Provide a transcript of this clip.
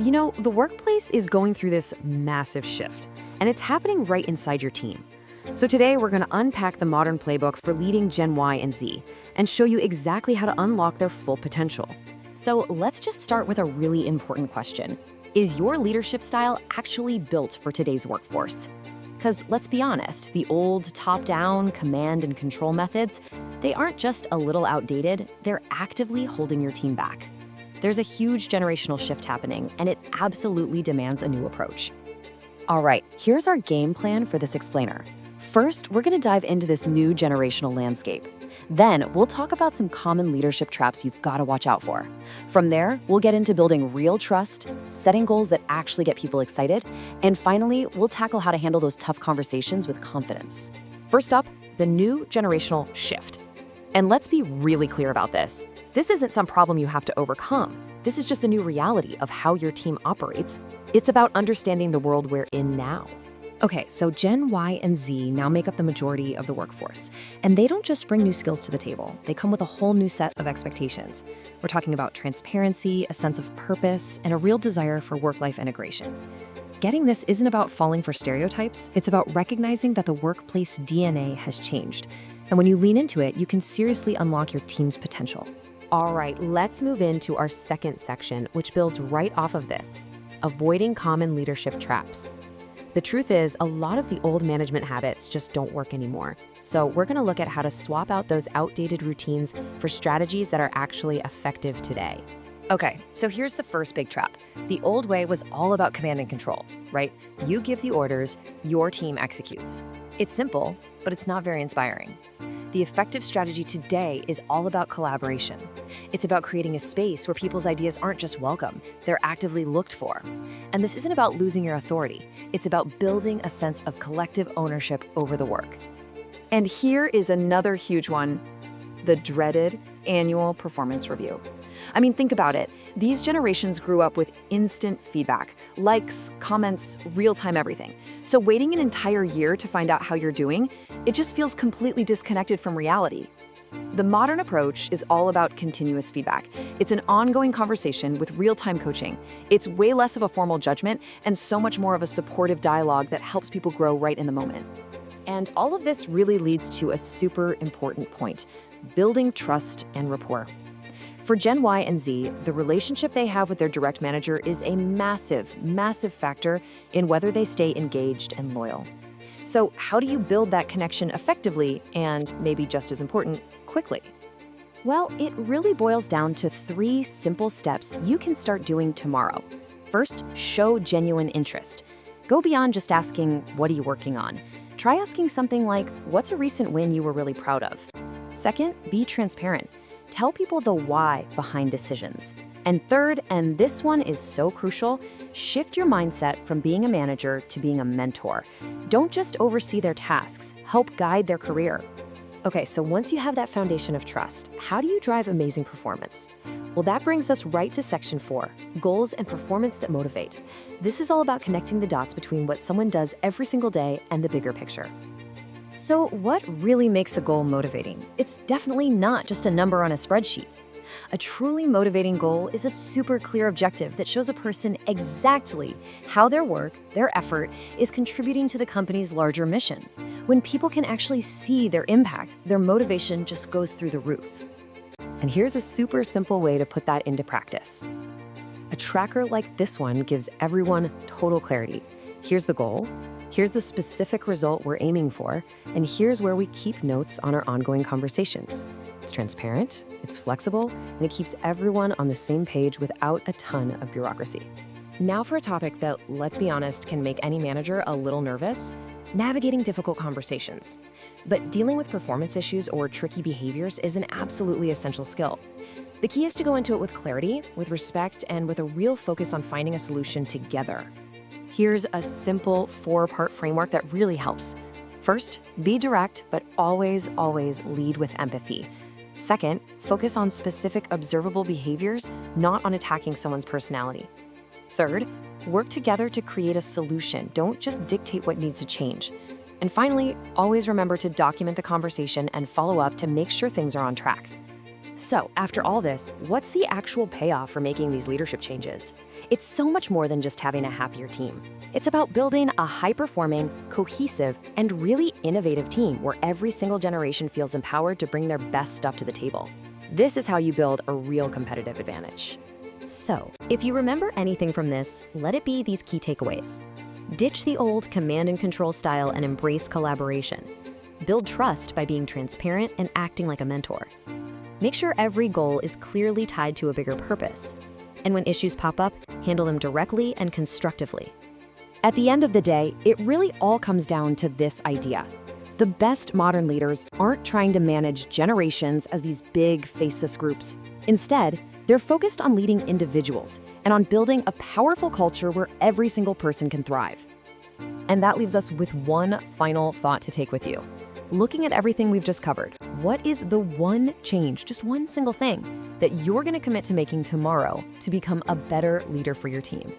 You know, the workplace is going through this massive shift, and it's happening right inside your team. So today we're going to unpack the modern playbook for leading Gen Y and Z and show you exactly how to unlock their full potential. So let's just start with a really important question. Is your leadership style actually built for today's workforce? Because let's be honest, the old top-down command and control methods, they aren't just a little outdated, they're actively holding your team back. There's a huge generational shift happening, and it absolutely demands a new approach. All right, here's our game plan for this explainer. First, we're going to dive into this new generational landscape. Then, we'll talk about some common leadership traps you've got to watch out for. From there, we'll get into building real trust, setting goals that actually get people excited, and finally, we'll tackle how to handle those tough conversations with confidence. First up, the new generational shift. And let's be really clear about this. This isn't some problem you have to overcome. This is just the new reality of how your team operates. It's about understanding the world we're in now. Okay, so Gen Y and Z now make up the majority of the workforce, and they don't just bring new skills to the table. They come with a whole new set of expectations. We're talking about transparency, a sense of purpose, and a real desire for work-life integration. Getting this isn't about falling for stereotypes, it's about recognizing that the workplace DNA has changed. And when you lean into it, you can seriously unlock your team's potential. All right, let's move into our second section, which builds right off of this: avoiding common leadership traps. The truth is, a lot of the old management habits just don't work anymore. So we're going to look at how to swap out those outdated routines for strategies that are actually effective today. Okay, so here's the first big trap. The old way was all about command and control, right? You give the orders, your team executes. It's simple, but it's not very inspiring. The effective strategy today is all about collaboration. It's about creating a space where people's ideas aren't just welcome, they're actively looked for. And this isn't about losing your authority. It's about building a sense of collective ownership over the work. And here is another huge one: the dreaded annual performance review. I mean, think about it. These generations grew up with instant feedback, likes, comments, real-time everything. So waiting an entire year to find out how you're doing, it just feels completely disconnected from reality. The modern approach is all about continuous feedback. It's an ongoing conversation with real-time coaching. It's way less of a formal judgment and so much more of a supportive dialogue that helps people grow right in the moment. And all of this really leads to a super important point: building trust and rapport. For Gen Y and Z, the relationship they have with their direct manager is a massive, massive factor in whether they stay engaged and loyal. So how do you build that connection effectively and, maybe just as important, quickly? Well, it really boils down to 3 simple steps you can start doing tomorrow. First, show genuine interest. Go beyond just asking, "What are you working on?" Try asking something like, "What's a recent win you were really proud of?" Second, be transparent. Tell people the why behind decisions. And third, and this one is so crucial, shift your mindset from being a manager to being a mentor. Don't just oversee their tasks, help guide their career. Okay, so once you have that foundation of trust, how do you drive amazing performance? Well, that brings us right to section 4, goals and performance that motivate. This is all about connecting the dots between what someone does every single day and the bigger picture. So what really makes a goal motivating? It's definitely not just a number on a spreadsheet. A truly motivating goal is a super clear objective that shows a person exactly how their work, their effort, is contributing to the company's larger mission. When people can actually see their impact, their motivation just goes through the roof. And here's a super simple way to put that into practice. A tracker like this one gives everyone total clarity. Here's the goal. Here's the specific result we're aiming for, and here's where we keep notes on our ongoing conversations. It's transparent, it's flexible, and it keeps everyone on the same page without a ton of bureaucracy. Now for a topic that, let's be honest, can make any manager a little nervous: navigating difficult conversations. But dealing with performance issues or tricky behaviors is an absolutely essential skill. The key is to go into it with clarity, with respect, and with a real focus on finding a solution together. Here's a simple 4-part framework that really helps. First, be direct, but always, always lead with empathy. Second, focus on specific observable behaviors, not on attacking someone's personality. Third, work together to create a solution. Don't just dictate what needs to change. And finally, always remember to document the conversation and follow up to make sure things are on track. So, after all this, what's the actual payoff for making these leadership changes? It's so much more than just having a happier team. It's about building a high-performing, cohesive, and really innovative team where every single generation feels empowered to bring their best stuff to the table. This is how you build a real competitive advantage. So, if you remember anything from this, let it be these key takeaways. Ditch the old command and control style and embrace collaboration. Build trust by being transparent and acting like a mentor. Make sure every goal is clearly tied to a bigger purpose. And when issues pop up, handle them directly and constructively. At the end of the day, it really all comes down to this idea. The best modern leaders aren't trying to manage generations as these big, faceless groups. Instead, they're focused on leading individuals and on building a powerful culture where every single person can thrive. And that leaves us with one final thought to take with you. Looking at everything we've just covered, what is the one change, just one single thing, that you're going to commit to making tomorrow to become a better leader for your team?